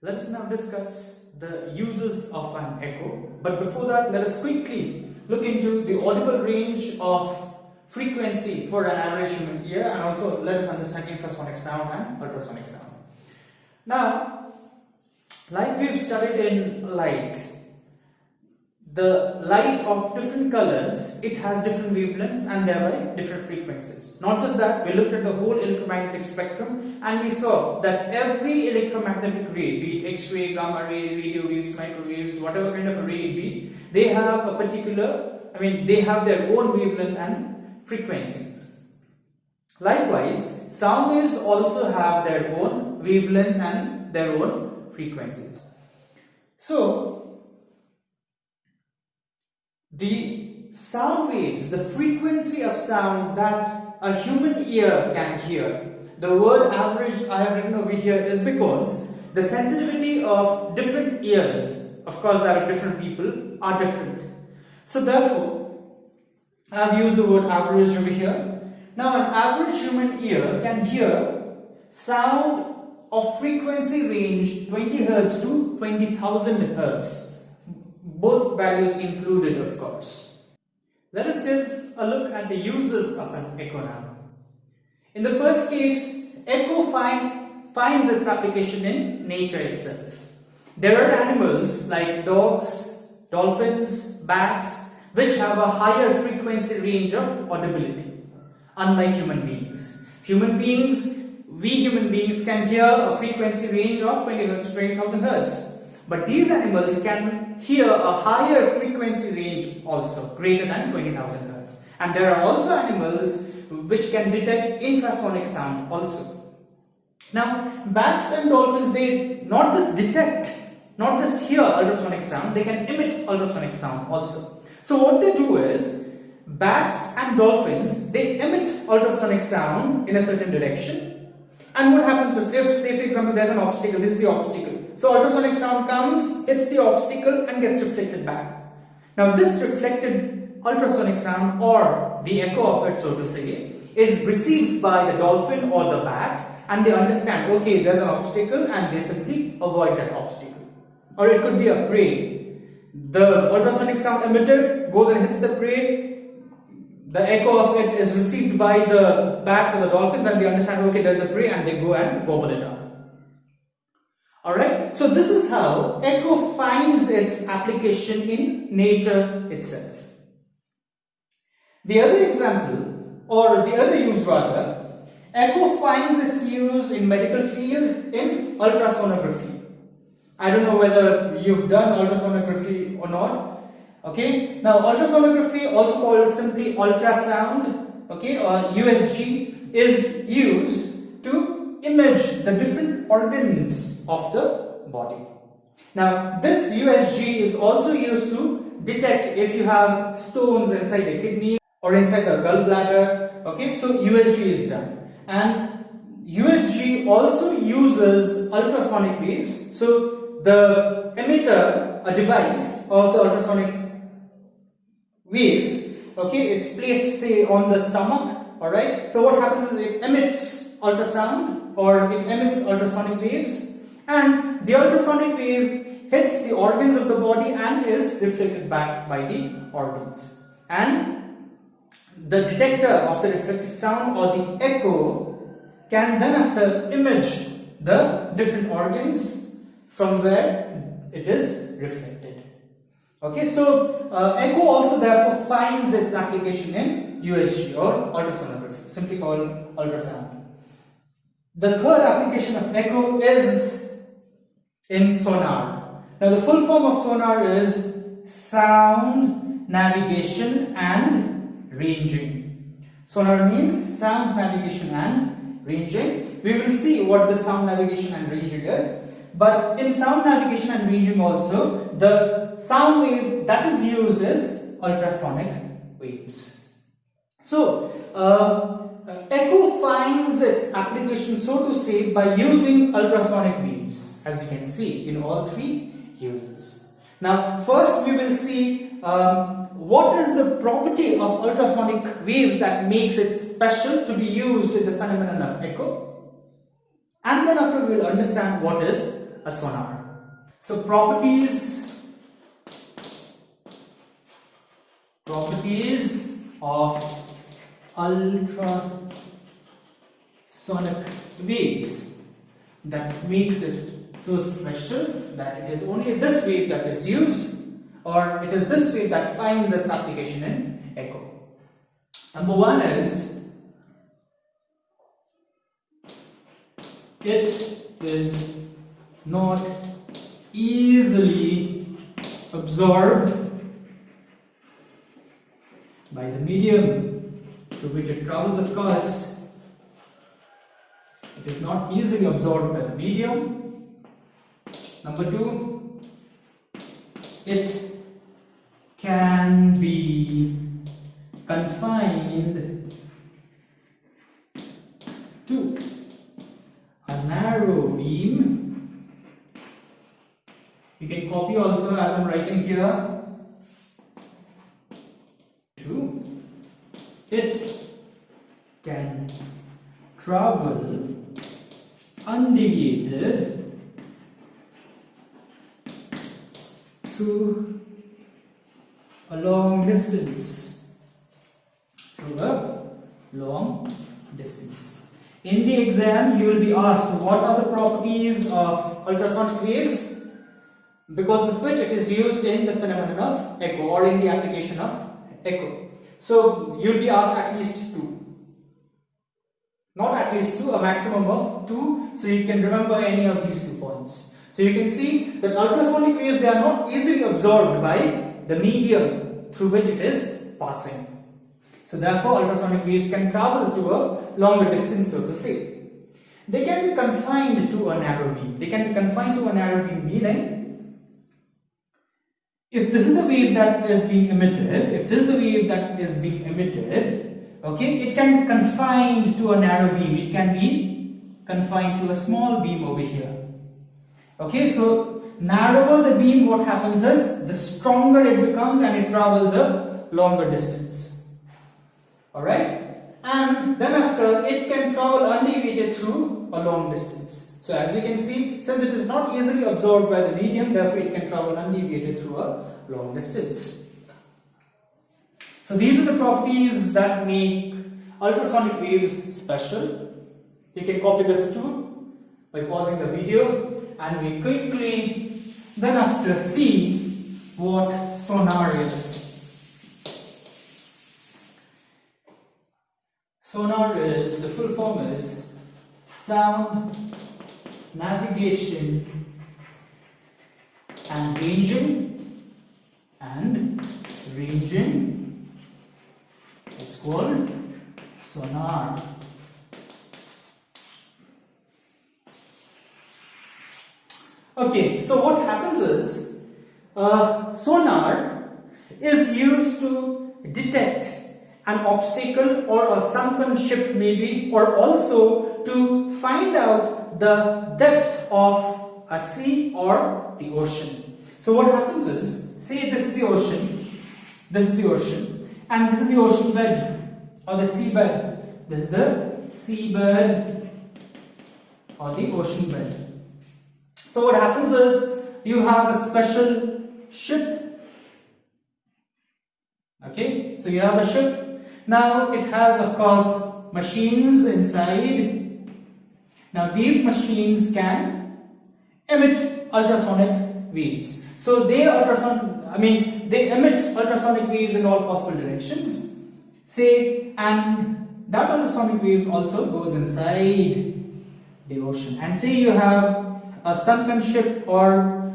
Let us now discuss the uses of an echo. But before that, let us quickly look into the audible range of frequency for an average human ear, and also let us understand infrasonic sound and ultrasonic sound. Now, like we've studied in light, the light of different colors, it has different wavelengths and thereby different frequencies. Not just that, we looked at the whole electromagnetic spectrum and we saw that every electromagnetic ray, be it X-ray, gamma ray, radio waves, microwaves, whatever kind of a ray it be, they have a particular, they have their own wavelength and frequencies. Likewise, sound waves also have their own wavelength and their own frequencies. So, the sound waves, the frequency of sound that a human ear can hear. The word average I have written over here is because the sensitivity of different ears, of course there are different people, are different. So therefore, I have used the word average over here. Now an average human ear can hear sound of frequency range 20 Hz to 20,000 Hz. Both values included, of course. Let us give a look at the uses of an echo now. In the first case, echo finds its application in nature itself. There are animals like dogs, dolphins, bats, which have a higher frequency range of audibility, unlike human beings. We human beings can hear a frequency range of 20 Hz to 20,000 Hz. But these animals can hear a higher frequency range also, greater than 20,000 Hz. And there are also animals which can detect infrasonic sound also. Now, bats and dolphins, they not just detect, not just hear ultrasonic sound, they can emit ultrasonic sound also. So what they do is, bats and dolphins, they emit ultrasonic sound in a certain direction. And what happens is, if say for example there's an obstacle, this is the obstacle. So ultrasonic sound comes, hits the obstacle and gets reflected back. Now this reflected ultrasonic sound, or the echo of it so to say, is received by the dolphin or the bat, and they understand, okay, there's an obstacle, and they simply avoid that obstacle. Or it could be a prey. The ultrasonic sound emitted goes and hits the prey. The echo of it is received by the bats or the dolphins, and they understand, okay, there's a prey, and they go and gobble it up. Alright, so this is how echo finds its application in nature itself. The other example, or the other use rather, echo finds its use in medical field in ultrasonography. I don't know whether you've done ultrasonography or not. Okay, now ultrasonography, also called simply ultrasound, okay, or USG, is used to image the different organs of the body. Now this USG is also used to detect if you have stones inside the kidney or inside the gallbladder. Okay, so USG is done, and USG also uses ultrasonic waves. So the emitter, a device of the ultrasonic waves, okay, it's placed say on the stomach. Alright, so what happens is it emits ultrasound, or it emits ultrasonic waves, and the ultrasonic wave hits the organs of the body and is reflected back by the organs, and the detector of the reflected sound, or the echo, can then after image the different organs from where it is reflected. Okay, so echo also therefore finds its application in USG, or ultrasonography, simply called ultrasound. The third application of echo is in sonar. Now the full form of sonar is sound navigation and ranging. Sonar means sound navigation and ranging. We will see what the sound navigation and ranging is. But in sound navigation and ranging also, the sound wave that is used is ultrasonic waves. So, echo finds its application so to say by using ultrasonic waves, as you can see in all three uses. Now first we will see what is the property of ultrasonic waves that makes it special to be used in the phenomenon of echo. and then after we will understand what is a sonar. So properties of ultrasonic waves that makes it so special that it is only this wave that is used, or it is this wave that finds its application in echo. Number one is it is not easily absorbed by the medium through which it travels, of course. It is not easily absorbed by the medium. Number two, it can be confined to a narrow beam. You can copy also as I'm writing here. Two, it can travel undeviated through a long distance. In the exam, you will be asked what are the properties of ultrasonic waves, because of which it is used in the phenomenon of echo or in the application of echo. So you will be asked at least two. Not at least two, a maximum of two, so you can remember any of these 2 points. So you can see that ultrasonic waves, they are not easily absorbed by the medium through which it is passing. So therefore ultrasonic waves can travel to a longer distance, so to say. They can be confined to a narrow beam. Meaning, if this is the wave that is being emitted, okay, it can be confined to a narrow beam. It can be confined to a small beam over here. Okay, so narrower the beam, what happens is the stronger it becomes and it travels a longer distance. Alright, and then after it can travel undeviated through a long distance. So as you can see, since it is not easily absorbed by the medium, therefore it can travel undeviated through a long distance. So these are the properties that make ultrasonic waves special. You can copy this too by pausing the video, and we quickly then after see what sonar is. Sonar is, the full form is sound navigation and ranging. It's called sonar. Okay, so what happens is sonar is used to detect an obstacle or a sunken ship maybe, or also to find out the depth of a sea or the ocean. So what happens is, say this is the ocean, and this is the ocean bed or the sea bed. This is the sea bed or the ocean bed. So what happens is, you have a special ship. Okay, so you have a ship. Now it has, of course, machines inside. Now these machines can emit ultrasonic waves. So they emit ultrasonic waves in all possible directions. Say, and that ultrasonic waves also goes inside the ocean. And say you have a sunken ship or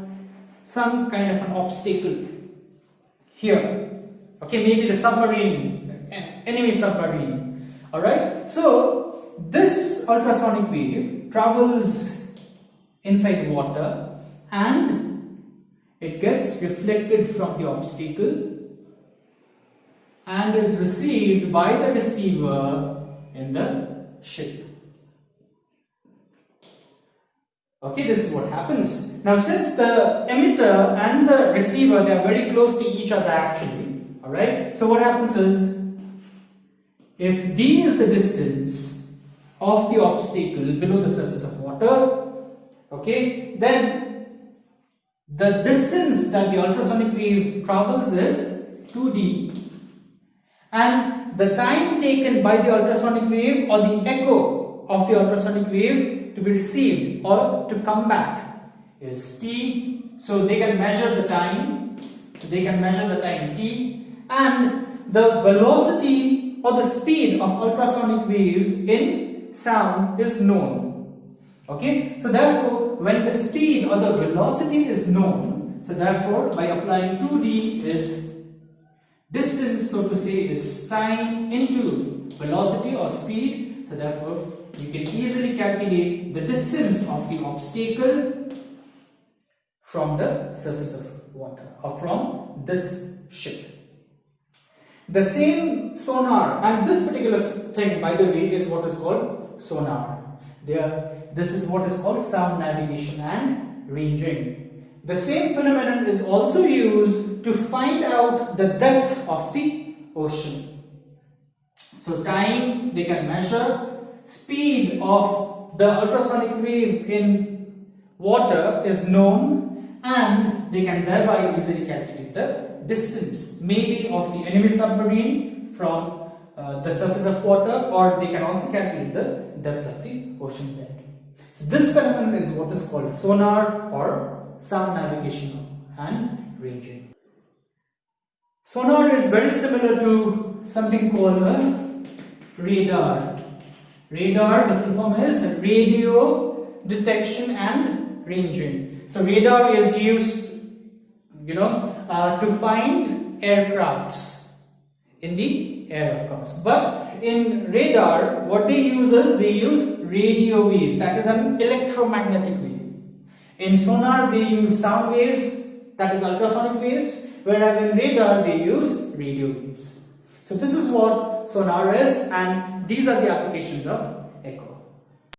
some kind of an obstacle here. Okay, maybe the submarine, enemy submarine. Alright, so this ultrasonic wave travels inside water and it gets reflected from the obstacle and is received by the receiver in the ship. Okay, this is what happens. Now since the emitter and the receiver, they are very close to each other actually. Alright, so what happens is, if d is the distance of the obstacle below the surface of water. Okay, then the distance that the ultrasonic wave travels is 2d, and the time taken by the ultrasonic wave or the echo of the ultrasonic wave to be received or to come back is t. So they can measure the time. So they can measure the time t, and the velocity or the speed of ultrasonic waves in sound is known. Okay, so therefore when the speed or the velocity is known, so therefore by applying 2d is distance, so to say, is time into velocity or speed. So therefore you can easily calculate the distance of the obstacle from the surface of water or from this ship. The same sonar, and this particular thing, by the way, is what is called sonar. This is what is called sound navigation and ranging. The same phenomenon is also used to find out the depth of the ocean. So time they can measure, speed of the ultrasonic wave in water is known, and they can thereby easily calculate the distance, maybe of the enemy submarine from the surface of water, or they can also calculate the depth of the ocean bed. So this phenomenon is what is called sonar or sound navigation and ranging. Sonar is very similar to something called a radar. Radar, the full form is radio detection and ranging. So radar is used, to find aircrafts in the air, of course. But in radar, what they use is they use radio waves, that is an electromagnetic wave. In sonar, they use sound waves, that is ultrasonic waves, whereas in radar, they use radio waves. So this is what sonar is, and these are the applications of